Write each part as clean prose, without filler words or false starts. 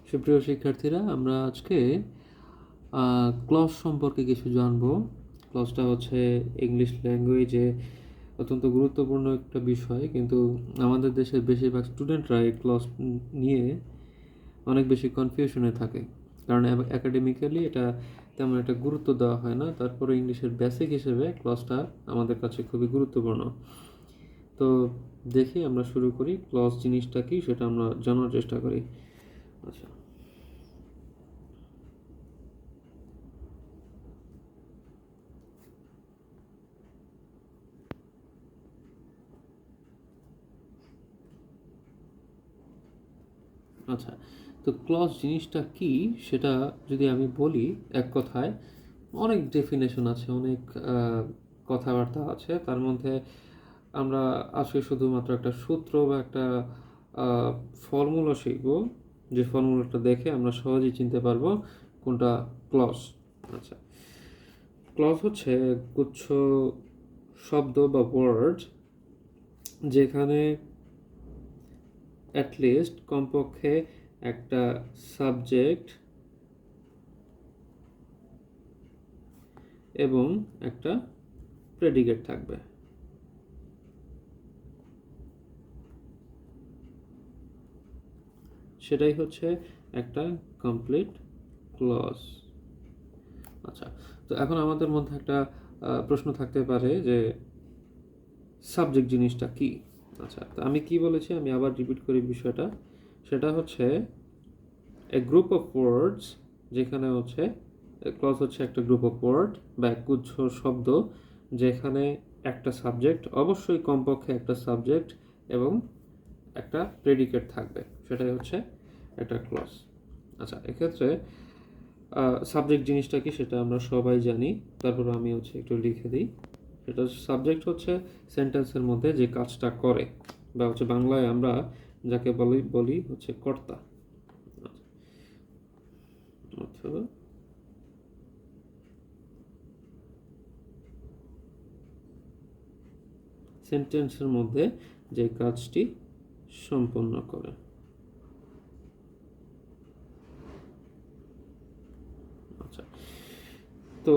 সুপ্রিয় শিক্ষার্থীরা, আমরা আজকে ক্লজ সম্পর্কে কিছু জানব। ক্লজটা হচ্ছে ইংলিশ ল্যাঙ্গুয়েজে অত্যন্ত গুরুত্বপূর্ণ একটা বিষয়, কিন্তু আমাদের দেশের বেশিরভাগ স্টুডেন্টরা এই ক্লজ নিয়ে অনেক বেশি কনফিউশনে থাকে, কারণ একাডেমিক্যালি এটা তেমন একটা গুরুত্ব দেওয়া হয় না। তারপরে ইংলিশের বেসিক হিসেবে ক্লজটা আমাদের কাছে খুবই গুরুত্বপূর্ণ। তো দেখি আমরা শুরু করি, ক্লজ জিনিসটা কি সেটা আমরা জানার চেষ্টা করি। আচ্ছা আচ্ছা তো ক্লজ জিনিসটা কি সেটা যদি আমি বলি, এক কথায় অনেক ডেফিনেশন আছে, অনেক কথাবার্তা আছে। তার মধ্যে আমরা আজকে শুধুমাত্র একটা সূত্র বা একটা ফর্মুলা শিখব, যে ফর্মুলাটা দেখে আমরা সহজেই চিনতে পারবো কোনটা ক্লজ। আচ্ছা, ক্লজ হচ্ছে গুচ্ছ শব্দ বা ওয়ার্ড, যেখানে অ্যাটলিস্ট কমপক্ষে একটা সাবজেক্ট এবং একটা প্রেডিকেট থাকবে। সেটাই হচ্ছে একটা কমপ্লিট ক্লজ। আচ্ছা, তো এখন আমাদের মধ্যে একটা প্রশ্ন থাকতে পারে যে সাবজেক্ট জিনিসটা কি। আচ্ছা, তো আমি কি বলেছি, আমি আবার রিপিট করি বিষয়টা। সেটা হচ্ছে এ গ্রুপ অফ ওয়ার্ডস, যেখানে হচ্ছে ক্লজ হচ্ছে একটা গ্রুপ অফ ওয়ার্ড বা একগুচ্ছ শব্দ, যেখানে একটা সাবজেক্ট, অবশ্যই কমপক্ষে একটা সাবজেক্ট এবং একটা প্রেডিকেট থাকবে, সেটাই হচ্ছে একটা ক্লজ। আচ্ছা, এক্ষেত্রে সাবজেক্ট জিনিসটা কি সেটা আমরা সবাই জানি, তারপর আমি হচ্ছে একটু লিখে দিই। সেটা সাবজেক্ট হচ্ছে সেন্টেন্সের মধ্যে যে কাজটা করে, বা হচ্ছে বাংলায় আমরা যাকে বলি হচ্ছে কর্তা। অথবা সেন্টেন্সের মধ্যে যে কাজটি সম্পন্ন করে। আচ্ছা, তো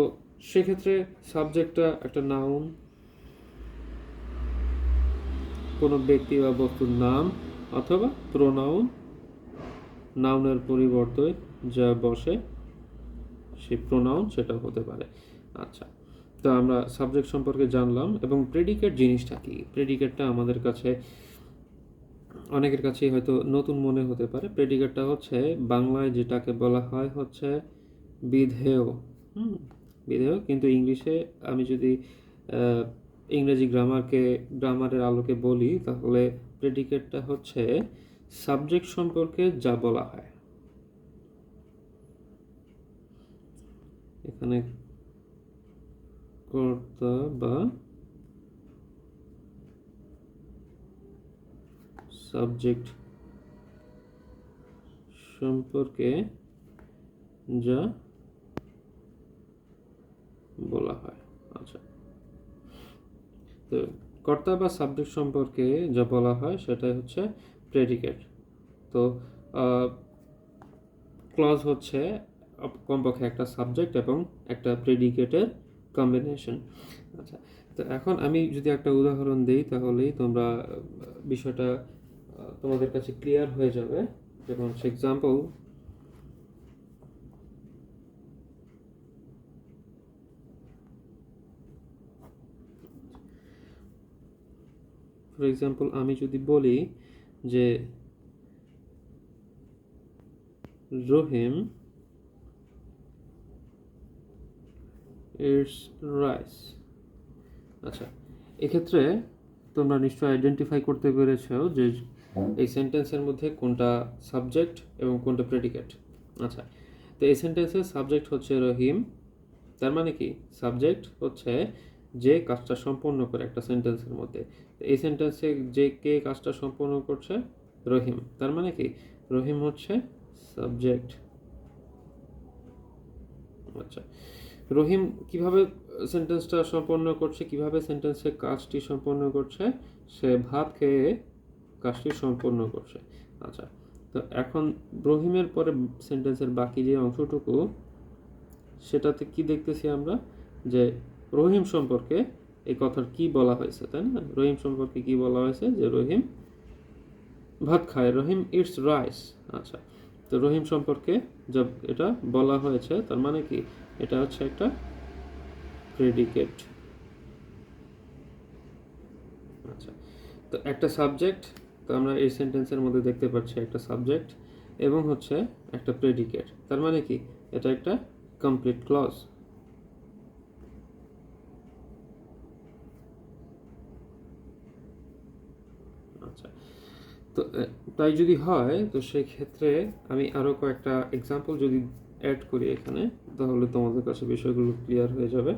সেক্ষেত্রে সাবজেক্টটা একটা নাউন, কোনো ব্যক্তি বা বস্তুর নাম, অথবা প্রোনাউন, নাউনের পরিবর্তে যা বসে সেই প্রোনাউন সেটা হতে পারে। আচ্ছা, তো আমরা সাবজেক্ট সম্পর্কে জানলাম। এবং প্রেডিকেট জিনিসটা কি, প্রেডিকেটটা আমাদের কাছে অনেকের কাছেই হয়তো নতুন মনে হতে পারে। প্রেডিকেটটা হচ্ছে বাংলায় যেটাকে বলা হয় হচ্ছে বিধেয়। বিধেয়, কিন্তু ইংলিশে আমি যদি ইংরেজি গ্রামারের আলোকে বলি, তাহলে প্রেডিকেটটা হচ্ছে সাবজেক্ট সম্পর্কে যা বলা হয়। এখানে কর্তা বা সাবজেক্ট সম্পর্কে যা বলা হয়। আচ্ছা, তো কর্তা বা সাবজেক্ট সম্পর্কে যা বলা হয় সেটাই হচ্ছে প্রেডিকেট। তো ক্লজ হচ্ছে কমপক্ষে একটা সাবজেক্ট এবং একটা প্রেডিকেটের কম্বিনেশন। আচ্ছা, তো এখন আমি যদি একটা উদাহরণ দিই, তাহলেই তোমরা বিষয়টা তোমাদের কাছে ক্লিয়ার হয়ে যাবে। যেমন এক্সাম্পল, ফর এক্সাম্পল আমি যদি বলি যে রহিম ইটস রাইস। আচ্ছা, এক্ষেত্রে তোমরা নিশ্চয়ই আইডেন্টিফাই করতে পেরেছো যে এই সেন্টেন্সের মধ্যে কোনটা সাবজেক্ট এবং কোনটা প্রেডিকেট। আচ্ছা, তো এই সেন্টেন্সের সাবজেক্ট হচ্ছে রহিম। তার মানে কি, সাবজেক্ট হচ্ছে যে কাজটা সম্পন্ন করে একটা সেন্টেন্সের মধ্যে। এই সেন্টেন্সে যে কে কাজটা সম্পন্ন করছে, রহিম। তার মানে কি, রহিম হচ্ছে সাবজেক্ট। আচ্ছা, রহিম কিভাবে সেন্টেন্সটা সম্পন্ন করছে, কিভাবে সেন্টেন্সের কাজটি সম্পন্ন করছে, সে ভাত খেয়ে কাজটি সম্পন্ন করছে। আচ্ছা, তো এখন রহিমের পরে সেন্টেন্সের বাকি যে অংশটুকু, সেটাতে কি দেখতেছি আমরা, যে রহিম সম্পর্কে এই কথার কি বলা হয়েছে, তাই না? রহিম সম্পর্কে কি বলা হয়েছে, যে রহিম ভাত খায়, রহিম ইটস রাইস। আচ্ছা, তো রহিম সম্পর্কে যা এটা বলা হয়েছে, তার মানে কি, এটা হচ্ছে একটা প্রেডিকেট। আচ্ছা, তো একটা সাবজেক্ট, তো আমরা এই সেন্টেন্সের মধ্যে দেখতে পাচ্ছি একটা সাবজেক্ট এবং হচ্ছে একটা প্রেডিকেট। তার মানে কি, এটা একটা কমপ্লিট ক্লজ। আচ্ছা, তো তাই যদি হয়, তো সেই ক্ষেত্রে আমি আরও কয়েকটা এক্সাম্পল যদি অ্যাড করি এখানে, তাহলে তোমাদের কাছে বিষয়গুলো ক্লিয়ার হয়ে যাবে।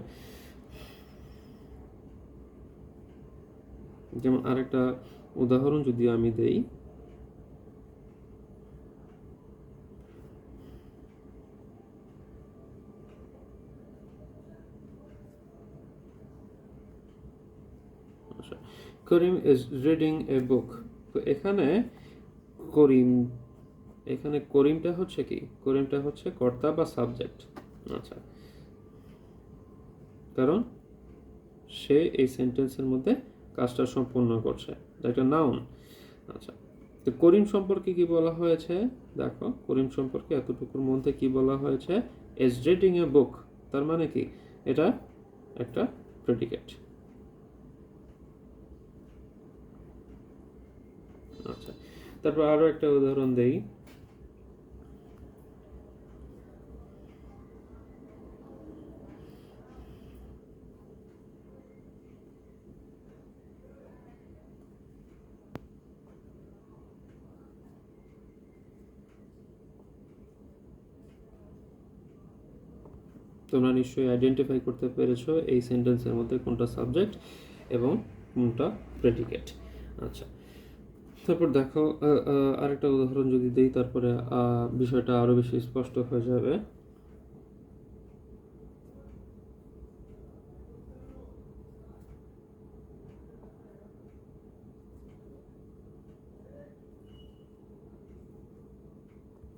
যেমন আরেকটা উদাহরণ যদি আমি দেই, করিম ইজ রিডিং এ বুক। তো এখানে করিম, এখানে করিমটা হচ্ছে কি, করিমটা হচ্ছে কর্তা বা সাবজেক্ট। আচ্ছা, কারণ সে এই সেন্টেন্সের মধ্যে কাজটা সম্পূর্ণ করছে, একটা নাউন। আচ্ছা, তো করিম সম্পর্কে কি বলা হয়েছে, দেখো করিম সম্পর্কে এতটুকুর মধ্যে কি বলা হয়েছে, ইজ রিডিং এ বুক। তার মানে কি, এটা একটা প্রেডিকেট। আচ্ছা, তারপর আরো একটা উদাহরণ দেই। তোমরা নিশ্চয়ই আইডেন্টিফাই করতে পেরেছো এই সেন্টেন্সের মধ্যে কোনটা সাবজেক্ট এবং কোনটা প্রেডিকেট। আচ্ছা, তারপর দেখো আরেকটা উদাহরণ যদি দিই, তারপরে বিষয়টা আরো বেশি স্পষ্ট হয়ে যাবে।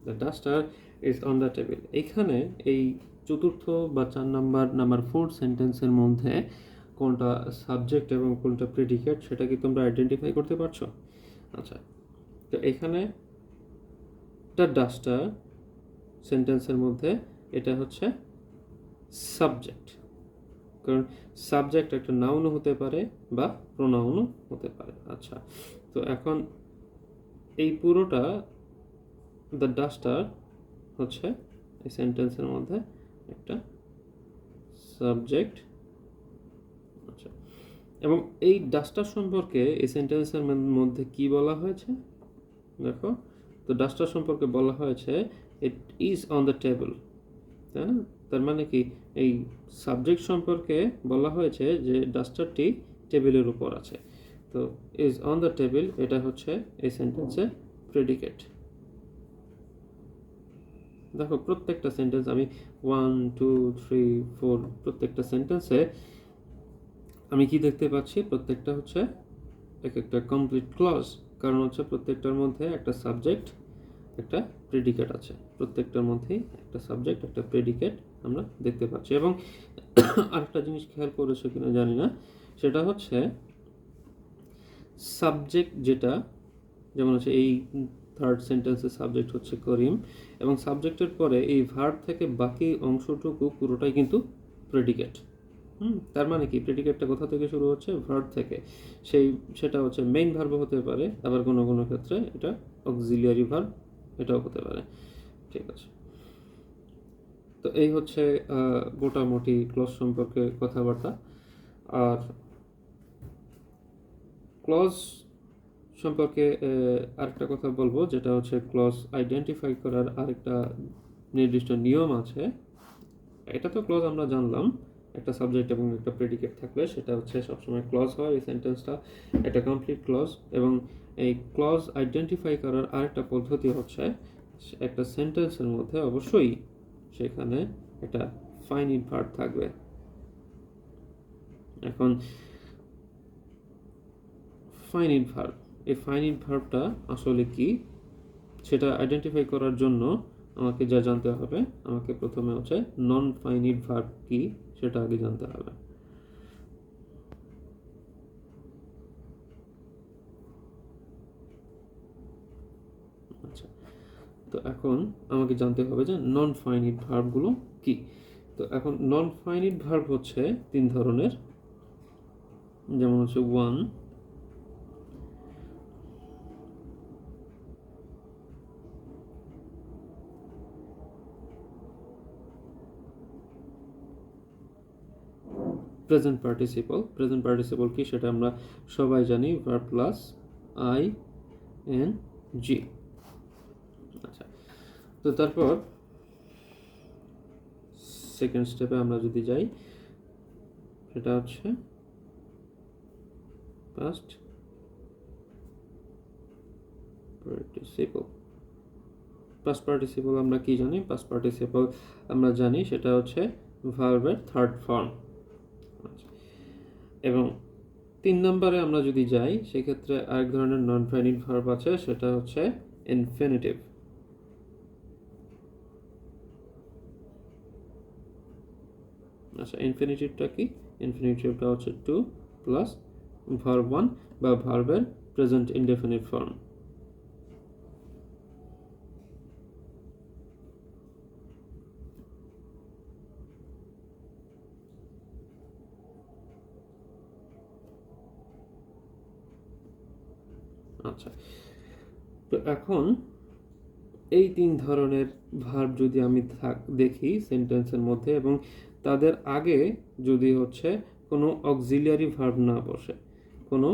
The duster is on the table. এখানে এই চতুর্থ বা 4 নাম্বার 4 সেন্টেন্সের মধ্যে কোনটা সাবজেক্ট এবং কোনটা প্রেডিকেট, সেটা কি তোমরা আইডেন্টিফাই করতে পারছো? আচ্ছা, তো এখানে দ্য ডাস্টার সেন্টেন্সের মধ্যে এটা হচ্ছে সাবজেক্ট, কারণ সাবজেক্ট একটা নাউনও হতে পারে বা প্রোনাউনও হতে পারে। আচ্ছা, তো এখন এই পুরোটা দ্য ডাস্টার হচ্ছে এই সেন্টেন্সের মধ্যে একটা সাবজেক্ট। আচ্ছা, এবং এই ডাস্টার সম্পর্কে এই সেন্টেন্সের মধ্যে কি বলা হয়েছে, দেখো, তো ডাস্টার সম্পর্কে বলা হয়েছে it is on the table, তাই না? তার মানে কি, এই সাবজেক্ট সম্পর্কে বলা হয়েছে যে ডাস্টারটি টেবিলের উপর আছে। তো ইজ অন দ্য টেবিল, এটা হচ্ছে এই সেন্টেন্সের প্রেডিকেট। দেখো প্রত্যেকটা সেন্টেন্স আমি 1 2 3 4 প্রত্যেকটা সেন্টেন্সে আমি কি দেখতে পাচ্ছি, প্রত্যেকটা হচ্ছে এক একটা কমপ্লিট ক্লজ। কারণ হচ্ছে প্রত্যেকটার মধ্যে একটা সাবজেক্ট, একটা প্রেডিকেট আছে। প্রত্যেকটার মধ্যেই একটা সাবজেক্ট, একটা প্রেডিকেট আমরা দেখতে পাচ্ছি। এবং আরেকটা জিনিস খেয়াল করেছো কিনা জানি না, সেটা হচ্ছে সাবজেক্ট যেটা, যেমন হচ্ছে এই থার্ড সেন্টেন্সের সাবজেক্ট হচ্ছে করিম, এবং সাবজেক্টের পরে এই ভার্ব থেকে বাকি অংশটুকু পুরোটাই কিন্তু প্রেডিকেট। তার মানে কি, প্রেডিকেটটা কোথা থেকে শুরু হচ্ছে, ভার্ব থেকে। সেটা হচ্ছে মেইন ভার্ব হতে পারে, আবার কোনো কোনো ক্ষেত্রে এটা অক্সিলিয়ারি ভার্ব, এটাও হতে পারে। ঠিক আছে, তো এই হচ্ছে মোটামুটি ক্লজ সম্পর্কে কথাবার্তা। আর ক্লজ সম্পর্কে আরেকটা কথা বলবো, যেটা হচ্ছে ক্লজ আইডেন্টিফাই করার আরেকটা নির্দিষ্ট নিয়ম আছে। এটা তো ক্লজ আমরা জানলাম, একটা সাবজেক্ট এবং একটা প্রেডিকেট থাকলে সেটা হচ্ছে সবসময় ক্লজ হয়, এই সেন্টেন্সটা একটা কমপ্লিট ক্লজ। এবং এই ক্লজ আইডেন্টিফাই করার আরেকটা পদ্ধতি হচ্ছে, একটা সেন্টেন্সের মধ্যে অবশ্যই সেখানে একটা ফাইনিট ভার্ব থাকবে। এখন ফাইনিট ভার্ব, এই ফাইনিট ভার্বটা আসলে কি, সেটা আইডেন্টিফাই করার জন্য আমাকে যা জানতে হবে, আমাকে প্রথমে হচ্ছে নন ফাইনিট ভার্ব কি সেটা আগে জানতে হবে। আচ্ছা, তো এখন আমাকে জানতে হবে যে নন ফাইনিট ভার্বগুলো কি। তো এখন নন ফাইনিট ভার্ব হচ্ছে 3 ধরনের, যেমন হচ্ছে 1, প্রেজেন্ট পার্টিসিপল। প্রেজেন্ট পার্টিসিপল কি সেটা আমরা সবাই জানি, verb plus I N G. আচ্ছা, তো তারপর সেকেন্ড স্টেপে আমরা যদি যাই, সেটা হচ্ছে পাস্ট পার্টিসিপল। পাস্ট পার্টিসিপল আমরা কি জানি? পাস্ট পার্টিসিপল আমরা জানি সেটা হচ্ছে ভার্বের থার্ড ফর্ম। এবং 3 নম্বরে আমরা যদি যাই, সেক্ষেত্রে আরেক ধরনের নন ফাইনিট ভার্ব আছে, সেটা হচ্ছে ইনফিনিটিভ। আচ্ছা, ইনফিনিটিভটা কি? ইনফিনিটিভটা হচ্ছে টু প্লাস ভার্ব 1 বা ভার্বের প্রেজেন্ট ইনডেফিনিট ফর্ম। আচ্ছা, তো এখন এই 3 ধরনের ভার্ব যদি আমি দেখি সেন্টেন্সের মধ্যে, এবং তাদের আগে যদি হচ্ছে কোনো অক্সিলিয়ারি ভার্ব না বসে, কোনো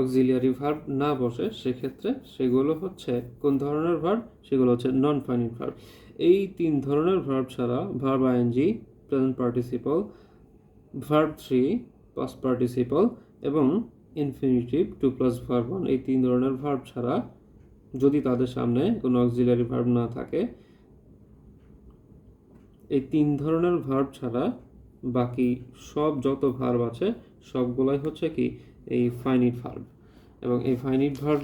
অক্সিলিয়ারি ভার্ব না বসে, সেক্ষেত্রে সেগুলো হচ্ছে কোন ধরনের ভার্ব? সেগুলো হচ্ছে নন ফাইনিট ভার্ব। এই 3 ধরনের ভার্ব ছাড়া verb ING, present participle, verb 3 past participle এবং ইনফিনিটিভ 2 প্লাস ভার্ব 1, এই 3 ধরনের ভার্ব ছাড়া যদি তাদের সামনে কোনো অক্সিলিয়ারি ভার্ব না থাকে, এই 3 ধরনের ভার্ব ছাড়া বাকি সব যত ভার্ব আছে সবগুলাই হচ্ছে কি এই ফাইনিট ভার্ব। এবং এই ফাইনিট ভার্ব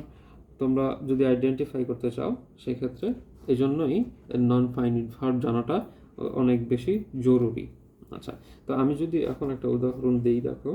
তোমরা যদি আইডেন্টিফাই করতে চাও, সেক্ষেত্রে এই জন্যই নন ফাইনিট ভার্ব জানাটা অনেক বেশি জরুরি। আচ্ছা, তো আমি যদি এখন একটা উদাহরণ দিই, দেখো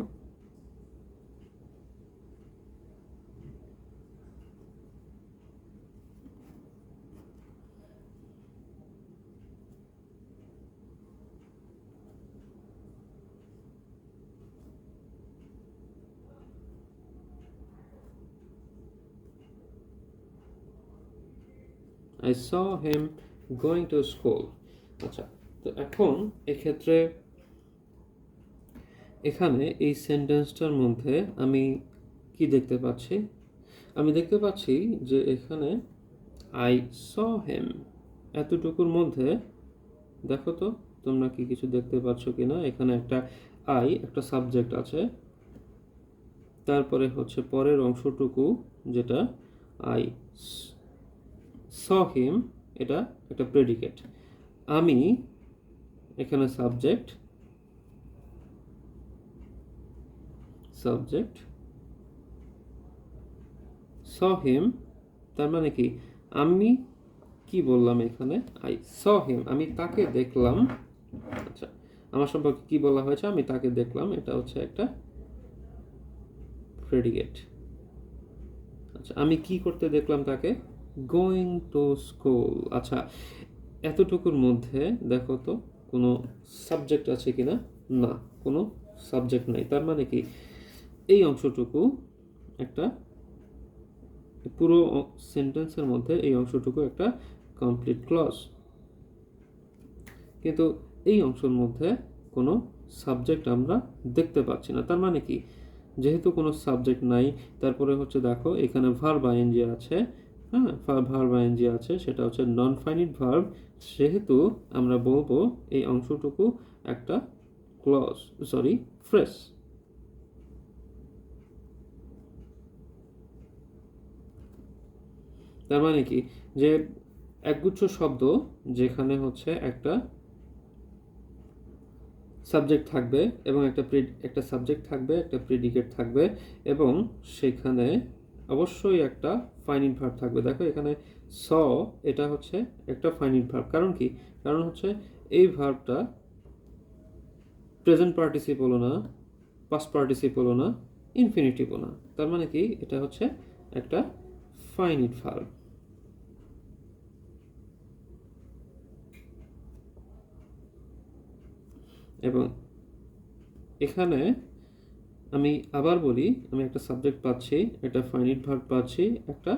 I saw him going to school. আচ্ছা, তো এখন এক্ষেত্রে এখানে এই সেন্টেন্সটার মধ্যে আমি কি দেখতে পাচ্ছি? আমি দেখতে পাচ্ছি যে এখানে I saw him এতটুকুর মধ্যে দেখো তো তোমরা কি কিছু দেখতে পাচ্ছ কিনা? এখানে একটা I, একটা সাবজেক্ট আছে, তারপরে হচ্ছে পরের অংশটুকু যেটা I saw him, এটা একটা প্রেডিকেট। আমি এখানে সাবজেক্ট saw him, তার মানে কি আমি কি বললাম এখানে? I saw him, আমি তাকে দেখলাম। আচ্ছা, আমার সম্পর্কে কি বলা হয়েছে? আমি তাকে দেখলাম, এটা হচ্ছে একটা প্রেডিকেট। আচ্ছা, আমি কি করতে দেখলাম তাকে? Going to school. আচ্ছা, এতটুকুর মধ্যে দেখো তো কোনো সাবজেক্ট আছে কিনা? না, কোনো সাবজেক্ট নাই। তার মানে কি এই অংশটুকু একটা, পুরো সেন্টেন্সের মধ্যে এই অংশটুকু একটা কমপ্লিট ক্লজ, কিন্তু এই অংশের মধ্যে কোনো সাবজেক্ট আমরা দেখতে পাচ্ছি না। তার মানে কি যেহেতু কোনো সাবজেক্ট নাই, তারপরে হচ্ছে দেখো এখানে ভার্ব আইএনজি আছে, হ্যাঁ, ভার্ব আইএনজি আছে, সেটা হচ্ছে নন ফাইনিট ভার্ব, সেহেতু আমরা বলবো এই অংশটুকু একটা ক্লজ, ফ্রেজ। তার মানে কি যে একগুচ্ছ শব্দ যেখানে হচ্ছে একটা সাবজেক্ট থাকবে এবং একটা সাবজেক্ট থাকবে, একটা প্রেডিকেট থাকবে এবং সেখানে অবশ্যই একটা ফাইনিট ভার্ব থাকবে। দেখো এখানে স এটা হচ্ছে একটা ফাইনিট ভার্ব। কারণ কি? কারণ হচ্ছে এই ভার্বটা প্রেজেন্ট পার্টিসিপলও না, পাস্ট পার্টিসিপলও না, ইনফিনিটিভও না। তার মানে কি? এটা হচ্ছে একটা ফাইনিট ভার্ব। এবং এখানে আমি আবার বলি, আমি একটা সাবজেক্ট পাচ্ছি, একটা ফাইনিট ভার্ব পাচ্ছি, একটা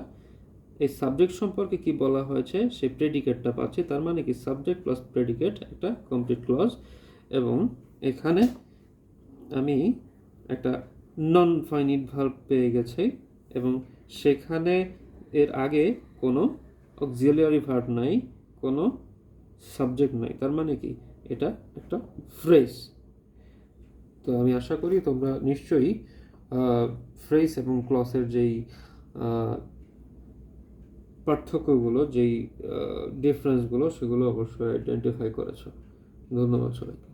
এই সাবজেক্ট সম্পর্কে কি বলা হয়েছে সেই প্রেডিকেটটা পাচ্ছি। তার মানে কি? সাবজেক্ট প্লাস প্রেডিকেট একটা কমপ্লিট ক্লজ। এবং এখানে আমি একটা নন ফাইনিট ভার্ব পেয়ে গেছি এবং সেখানে এর আগে কোনো অক্সিলিয়ারি ভার্ব নাই, কোনো সাবজেক্ট নাই। তার মানে কি? এটা একটা ফ্রেজ। তো আমি আশা করি তোমরা নিশ্চয়ই ফ্রেজ এবং ক্লসের যেই পার্থক্যগুলো, যেই ডিফারেন্সগুলো, সেগুলো অবশ্যই আইডেন্টিফাই করেছো। ধন্যবাদ সবাইকে।